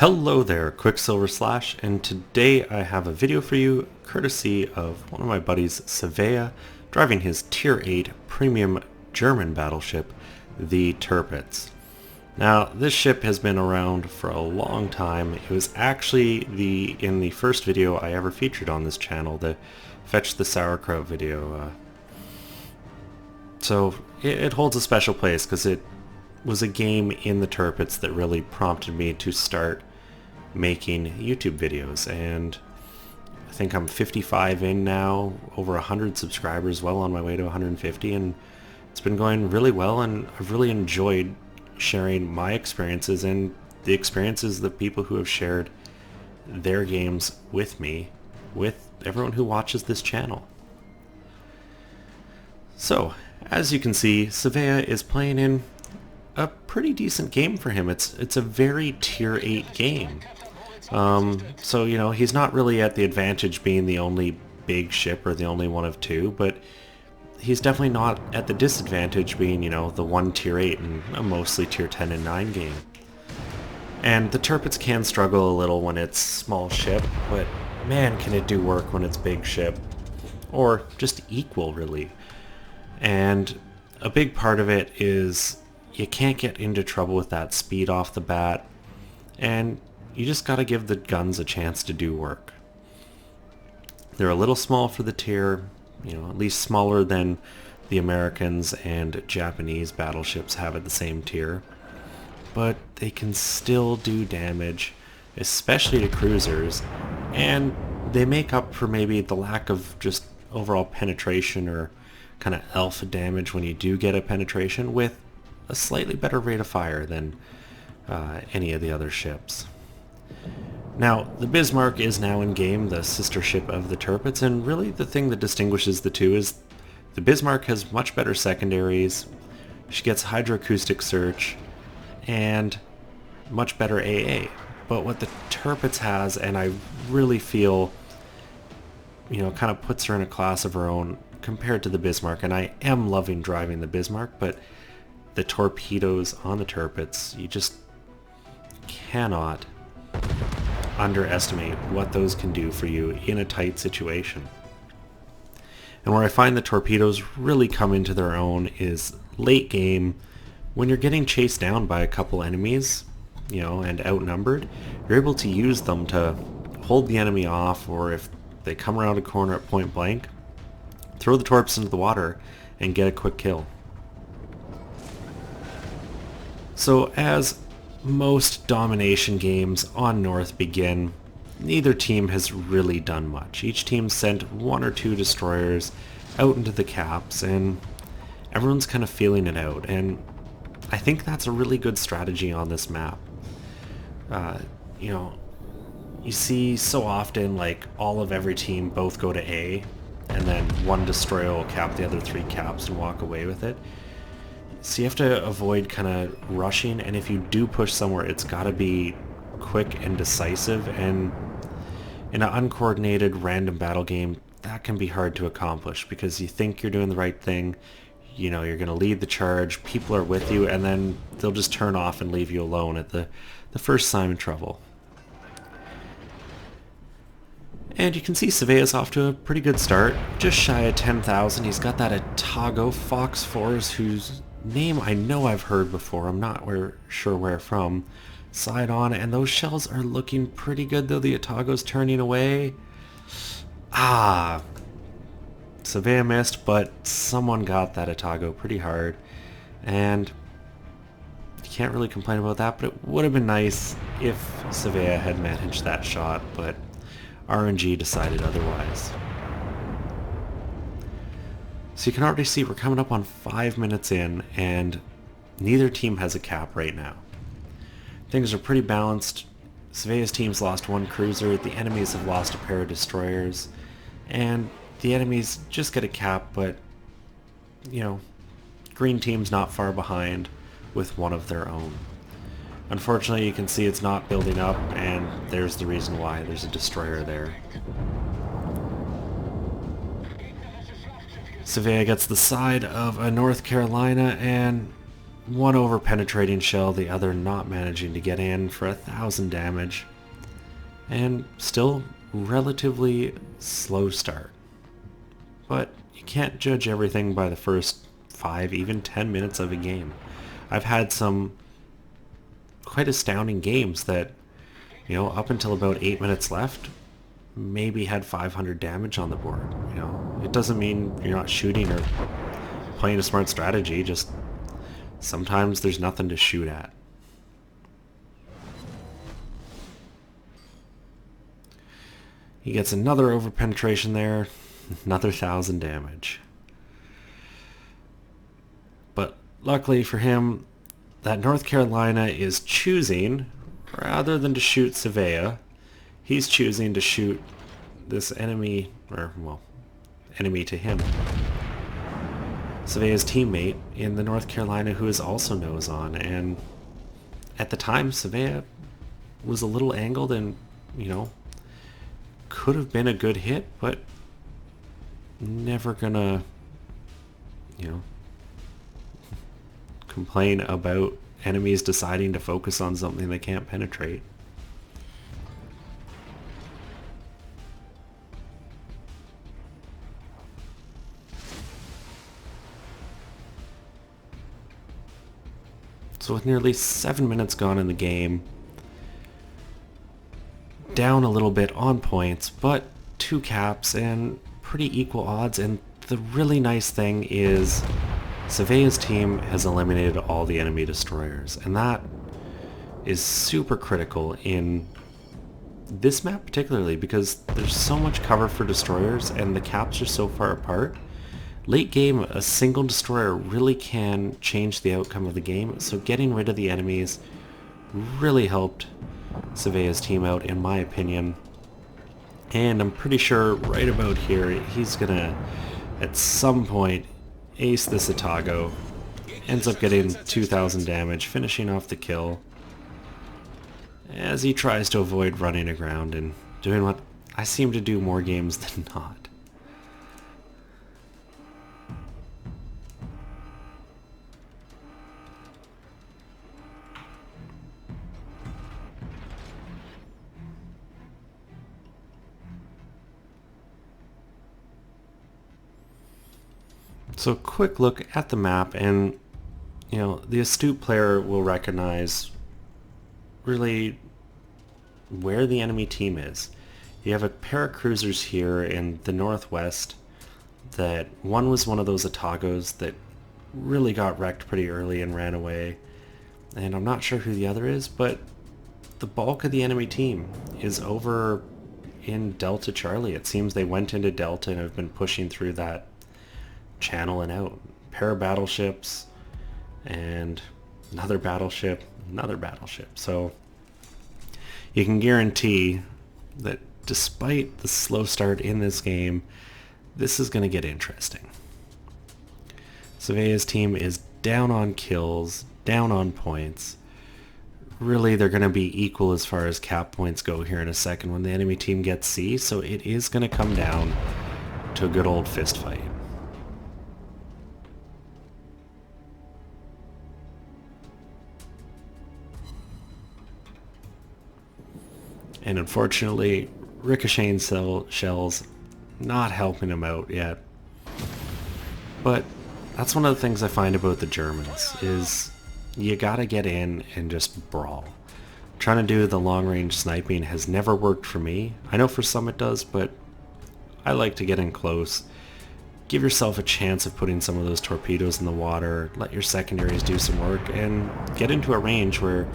Hello there, Quicksilver Slash, and today I have a video for you courtesy of one of my buddies, Seveah, driving his Tier 8 premium German battleship, the Tirpitz. Now, this ship has been around for a long time. It was actually in the first video I ever featured on this channel, the Fetch the Sauerkraut video. So it holds a special place because it was a game in the Tirpitz that really prompted me to start making YouTube videos, and I think I'm 55 in now, over 100 subscribers, well on my way to 150, and it's been going really well, and I've really enjoyed sharing my experiences and the experiences of people who have shared their games with me, with everyone who watches this channel. So, as you can see, Seveah is playing in a pretty decent game for him. It's a very tier 8 game. So, you know, he's not really at the advantage being the only big ship or the only one of two, but he's definitely not at the disadvantage being, you know, the one tier 8 and a mostly tier 10 and 9 game. And the Tirpitz can struggle a little when it's small ship, but man, can it do work when it's big ship. Or just equal, really. And a big part of it is you can't get into trouble with that speed off the bat, and you just gotta give the guns a chance to do work. They're a little small for the tier, you know, at least smaller than the Americans and Japanese battleships have at the same tier, but they can still do damage, especially to cruisers, and they make up for maybe the lack of just overall penetration or kind of alpha damage when you do get a penetration with a slightly better rate of fire than any of the other ships. Now, the Bismarck is now in game, the sister ship of the Tirpitz, and really the thing that distinguishes the two is the Bismarck has much better secondaries, she gets hydroacoustic search, and much better AA. But what the Tirpitz has, and I really feel, you know, kind of puts her in a class of her own compared to the Bismarck, and I am loving driving the Bismarck, but the torpedoes on the Tirpitz, you just cannot underestimate what those can do for you in a tight situation. And where I find the torpedoes really come into their own is late game, when you're getting chased down by a couple enemies, you know, and outnumbered, you're able to use them to hold the enemy off, or if they come around a corner at point blank, throw the torps into the water and get a quick kill. So as most domination games on North begin, neither team has really done much. Each team sent one or two destroyers out into the caps, and everyone's kind of feeling it out, and I think that's a really good strategy on this map. You know, you see so often like all of every team both go to A, and then one destroyer will cap the other three caps and walk away with it. So you have to avoid kind of rushing, and if you do push somewhere, it's got to be quick and decisive, and in an uncoordinated random battle game, that can be hard to accomplish because you think you're doing the right thing, you know, you're going to lead the charge, people are with you, and then they'll just turn off and leave you alone at the first sign of trouble. And you can see Seveah's off to a pretty good start, just shy of 10,000. He's got that Atago Fox Force, whose name I know I've heard before, I'm not sure where from, side on, and those shells are looking pretty good, though the Atago's turning away. Seveah missed, but someone got that Atago pretty hard, and you can't really complain about that, but it would have been nice if Seveah had managed that shot, but RNG decided otherwise. So you can already see we're coming up on 5 minutes in, and neither team has a cap right now. Things are pretty balanced. Seveah's team's lost one cruiser, the enemies have lost a pair of destroyers, and the enemies just get a cap, but, you know, green team's not far behind with one of their own. Unfortunately, you can see it's not building up, and there's the reason why. There's a destroyer there. Seveah gets the side of a North Carolina, and one over-penetrating shell, the other not managing to get in for 1,000 damage. And still relatively slow start. But you can't judge everything by the first 5, even 10 minutes of a game. I've had some quite astounding games that, up until about 8 minutes left, maybe had 500 damage on the board. It doesn't mean you're not shooting or playing a smart strategy, just sometimes there's nothing to shoot at. He gets another over-penetration there, another 1,000 damage. But luckily for him, that North Carolina is choosing, rather than to shoot Seveah, he's choosing to shoot this enemy, enemy to him. Seveah's teammate in the North Carolina who is also nose on, and at the time Seveah was a little angled and, could have been a good hit, but never gonna, complain about enemies deciding to focus on something they can't penetrate. So with nearly 7 minutes gone in the game, down a little bit on points, but 2 caps and pretty equal odds. And the really nice thing is Seveah's team has eliminated all the enemy destroyers, and that is super critical in this map particularly because there's so much cover for destroyers and the caps are so far apart. Late game, a single destroyer really can change the outcome of the game, so getting rid of the enemies really helped Seveah's team out, in my opinion. And I'm pretty sure right about here, he's gonna, at some point, ace this Atago. Ends up getting 2,000 damage, finishing off the kill, as he tries to avoid running aground and doing what I seem to do more games than not. So quick look at the map, and the astute player will recognize really where the enemy team is. You have a pair of cruisers here in the northwest that one was one of those Atagos that really got wrecked pretty early and ran away, and I'm not sure who the other is, but the bulk of the enemy team is over in Delta Charlie. It seems they went into Delta and have been pushing through that channel and out. Pair of battleships and another battleship. So you can guarantee that despite the slow start in this game, this is going to get interesting. Seveah's team is down on kills, down on points. Really, they're going to be equal as far as cap points go here in a second when the enemy team gets C, so it is going to come down to a good old fist fight. And unfortunately, ricocheting shells not helping him out yet. But that's one of the things I find about the Germans, is you gotta get in and just brawl. Trying to do the long-range sniping has never worked for me. I know for some it does, but I like to get in close. Give yourself a chance of putting some of those torpedoes in the water, let your secondaries do some work, and get into a range where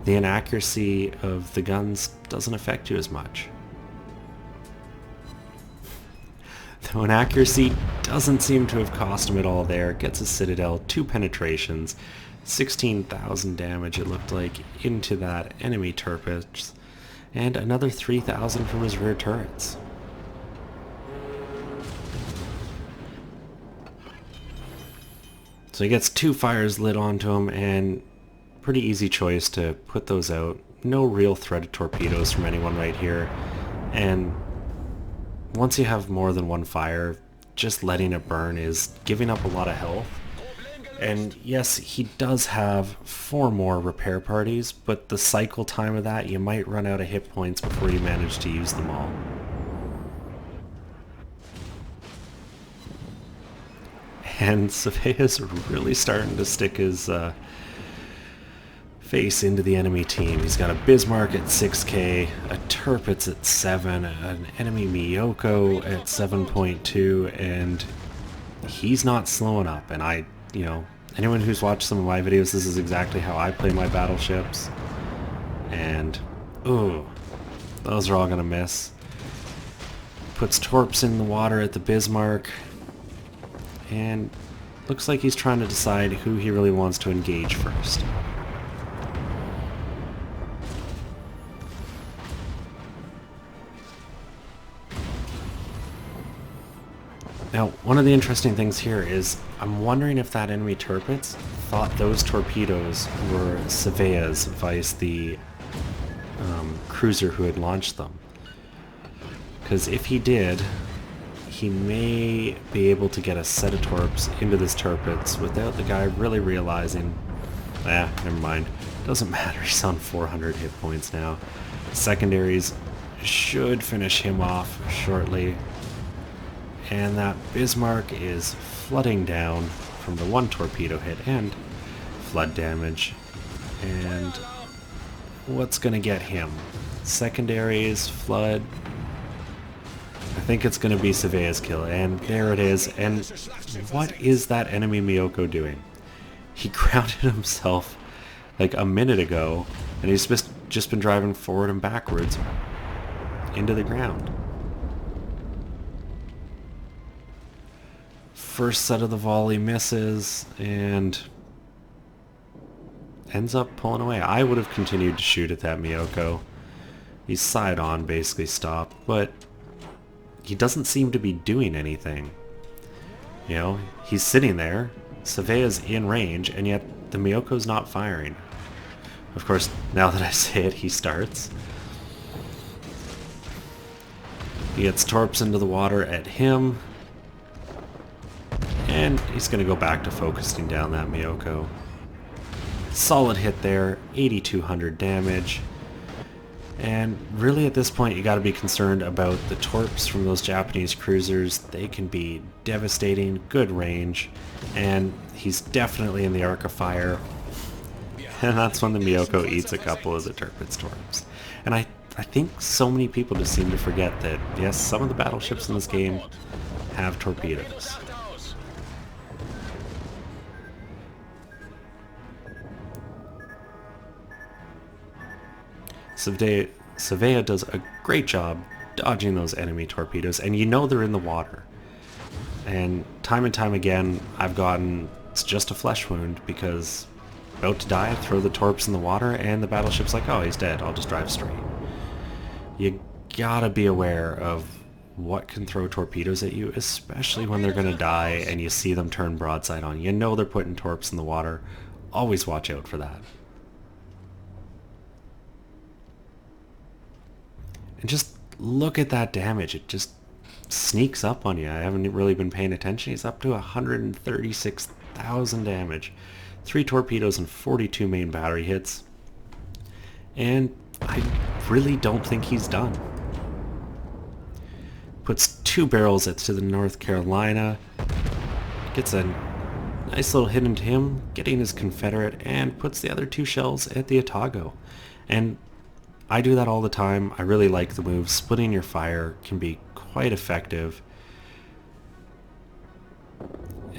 the inaccuracy of the guns doesn't affect you as much. Though inaccuracy doesn't seem to have cost him at all there. Gets a Citadel, 2 penetrations, 16,000 damage it looked like into that enemy Tirpitz, and another 3,000 from his rear turrets. So he gets 2 fires lit onto him, and pretty easy choice to put those out. No real threat of torpedoes from anyone right here, and once you have more than 1 fire, just letting it burn is giving up a lot of health, And yes, he does have 4 more repair parties, but the cycle time of that, you might run out of hit points before you manage to use them all. And Seveah's really starting to stick his face into the enemy team. He's got a Bismarck at 6k, a Tirpitz at 7, an enemy Miyoko at 7.2, and he's not slowing up. And anyone who's watched some of my videos, this is exactly how I play my battleships. And, ooh, those are all gonna miss. Puts Torps in the water at the Bismarck, and looks like he's trying to decide who he really wants to engage first. Now, one of the interesting things here is I'm wondering if that enemy Tirpitz thought those torpedoes were Seveah's vice the cruiser who had launched them. Because if he did, he may be able to get a set of torps into this Tirpitz without the guy really realizing, never mind. Doesn't matter, he's on 400 hit points now. Secondaries should finish him off shortly. And that Bismarck is flooding down from the 1 torpedo hit and flood damage. And what's going to get him? Secondaries, flood. I think it's going to be Seveah's kill, and there it is. And what is that enemy Miyoko doing? He grounded himself like a minute ago, and he's just been driving forward and backwards into the ground. First set of the volley misses and ends up pulling away. I would have continued to shoot at that Miyoko. He's side on, basically stopped, but he doesn't seem to be doing anything. You know, he's sitting there, Seveah's in range, and yet the Miyoko's not firing. Of course, now that I say it, he starts. He gets torps into the water at him. And he's going to go back to focusing down that Miyoko. Solid hit there, 8,200 damage. And really at this point you got to be concerned about the torps from those Japanese cruisers. They can be devastating, good range, and he's definitely in the arc of fire. And that's when the Miyoko eats a couple of the Tirpitz torps. And I think so many people just seem to forget that, yes, some of the battleships in this game have torpedoes. Seveah does a great job dodging those enemy torpedoes, and you know they're in the water. And time again, I've gotten, it's just a flesh wound, because about to die, throw the torps in the water, and the battleship's like, oh, he's dead, I'll just drive straight. You gotta be aware of what can throw torpedoes at you, especially when they're gonna die and you see them turn broadside on. You know they're putting torps in the water. Always watch out for that. And just look at that damage. It just sneaks up on you. I haven't really been paying attention. He's up to 136,000 damage. 3 torpedoes and 42 main battery hits. And I really don't think he's done. Puts 2 barrels to the North Carolina. Gets a nice little hit into him, getting his Confederate, and puts the other 2 shells at the Otago. And I do that all the time. I really like the move. Splitting your fire can be quite effective.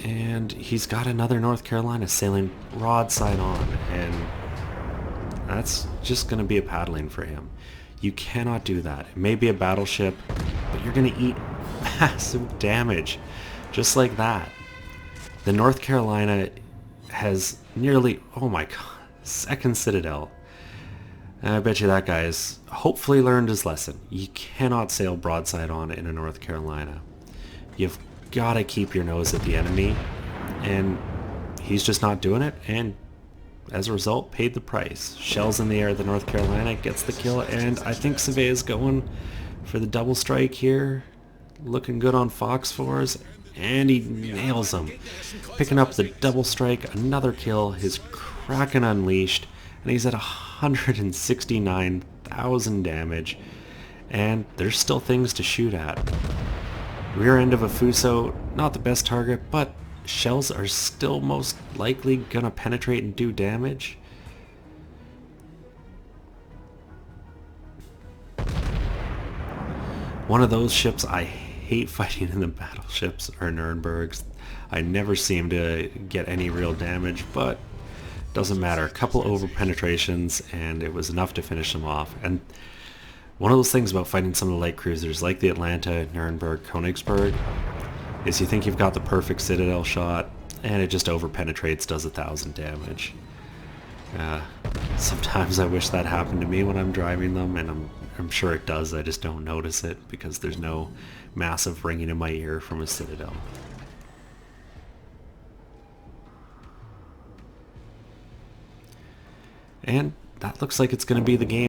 And he's got another North Carolina sailing broadside on, and that's just going to be a paddling for him. You cannot do that. It may be a battleship, but you're going to eat massive damage just like that. The North Carolina has nearly, oh my god, 2nd Citadel. And I bet you that guy has hopefully learned his lesson. You cannot sail broadside on in a North Carolina. You've got to keep your nose at the enemy, and he's just not doing it, and as a result, paid the price. Shells in the air, the North Carolina gets the kill, and I think Seveah's going for the double strike here. Looking good on Fox 4s. and he nails him. Picking up the double strike, another kill, his Kraken unleashed, and he's at 169,000 damage. And there's still things to shoot at. Rear end of a Fuso, not the best target, but shells are still most likely gonna penetrate and do damage. One of those ships I hate fighting in the battleships are Nurembergs. I never seem to get any real damage, but doesn't matter. A couple over penetrations and it was enough to finish them off. And one of those things about fighting some of the light cruisers like the Atlanta, Nuremberg, Königsberg is you think you've got the perfect Citadel shot and it just over penetrates, does 1,000 damage. Sometimes I wish that happened to me when I'm driving them, and I'm sure it does, I just don't notice it because there's no massive ringing in my ear from a Citadel. And that looks like it's going to be the game.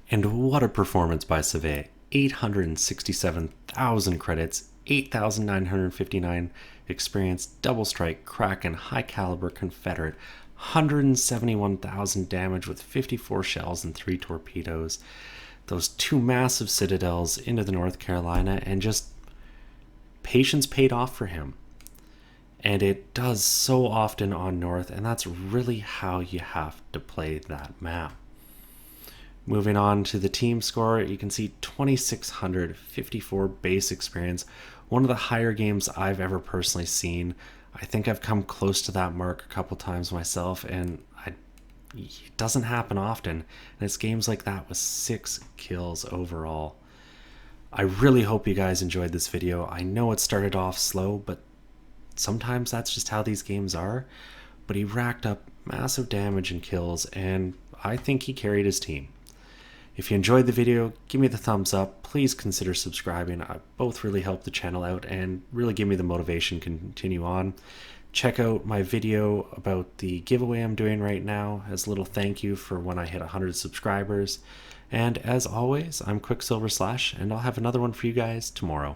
And what a performance by Seveah. 867,000 credits, 8,959 experience, double strike, Kraken, high caliber Confederate, 171,000 damage with 54 shells and 3 torpedoes. Those 2 massive citadels into the North Carolina, and just patience paid off for him. And it does so often on North, and that's really how you have to play that map. Moving on to the team score, you can see 2,654 base experience, one of the higher games I've ever personally seen. I think I've come close to that mark a couple times myself, and it doesn't happen often. And it's games like that with 6 kills overall. I really hope you guys enjoyed this video. I know it started off slow, but sometimes that's just how these games are. But he racked up massive damage and kills, and I think he carried his team. If you enjoyed the video, give me the thumbs up. Please consider subscribing. Both really help the channel out and really give me the motivation to continue on. Check out my video about the giveaway I'm doing right now as a little thank you for when I hit 100 subscribers. And as always, I'm Quicksilver Slash, and I'll have another one for you guys tomorrow.